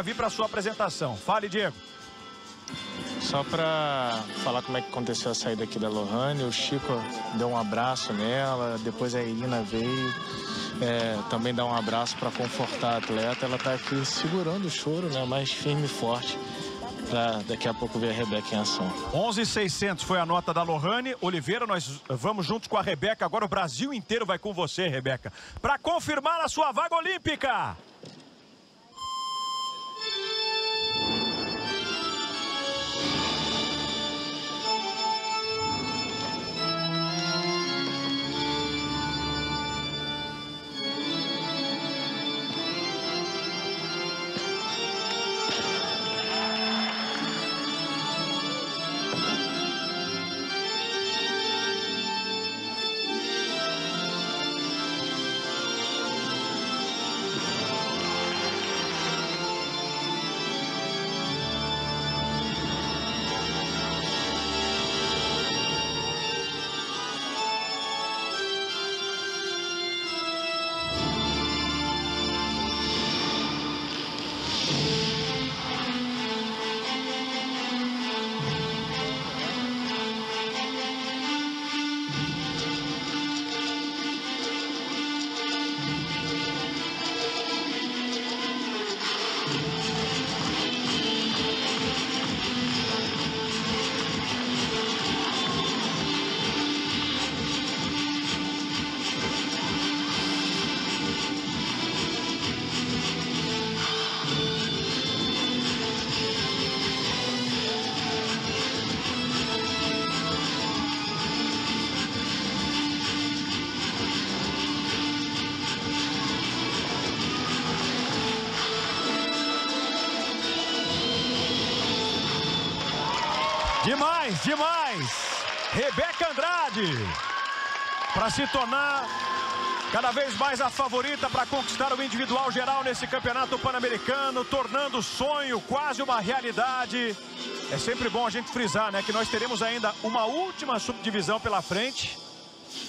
vir para a sua apresentação. Fale, Diego. Só para falar como é que aconteceu a saída aqui da Lohane, o Chico deu um abraço nela, depois a Irina veio também dar um abraço para confortar a atleta. Ela está aqui segurando o choro, né, mais firme e forte, para daqui a pouco ver a Rebeca em ação. 11.600 foi a nota da Lohane. Oliveira, nós vamos juntos com a Rebeca. Agora o Brasil inteiro vai com você, Rebeca, para confirmar a sua vaga olímpica. Demais, demais! Rebeca Andrade, para se tornar cada vez mais a favorita para conquistar o individual geral nesse campeonato pan-americano, tornando o sonho quase uma realidade. É sempre bom a gente frisar, né, que nós teremos ainda uma última subdivisão pela frente,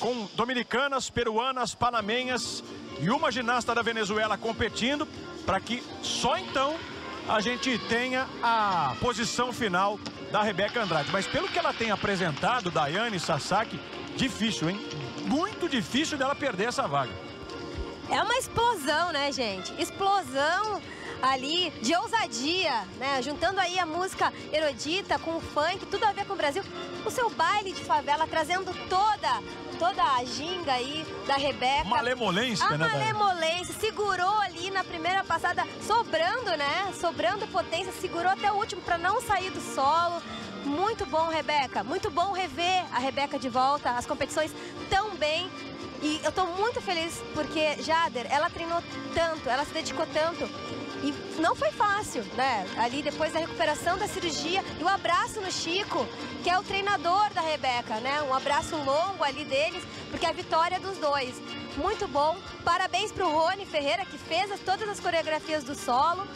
com dominicanas, peruanas, panamenhas e uma ginasta da Venezuela competindo, para que só então a gente tenha a posição final da Rebeca Andrade. Mas pelo que ela tem apresentado, Daiane Sasaki, difícil, hein? Muito difícil dela perder essa vaga. É uma explosão, né, gente? Explosão ali de ousadia, né? Juntando aí a música erudita com o funk, tudo a ver com o Brasil. O seu baile de favela, trazendo toda a ginga aí da Rebeca. Malemolência, né? Malemolência, segurou ali na primeira passada, sobrando, né? Sobrando potência, segurou até o último para não sair do solo. Muito bom, Rebeca. Muito bom rever a Rebeca de volta. As competições tão bem. E eu tô muito feliz porque, Jader, ela treinou tanto, ela se dedicou tanto. E não foi fácil, né? Ali depois da recuperação da cirurgia e o abraço no Chico, que é o treinador da Rebeca, né? Um abraço longo ali deles, porque é a vitória dos dois. Muito bom. Parabéns pro Rony Ferreira, que fez todas as coreografias do solo.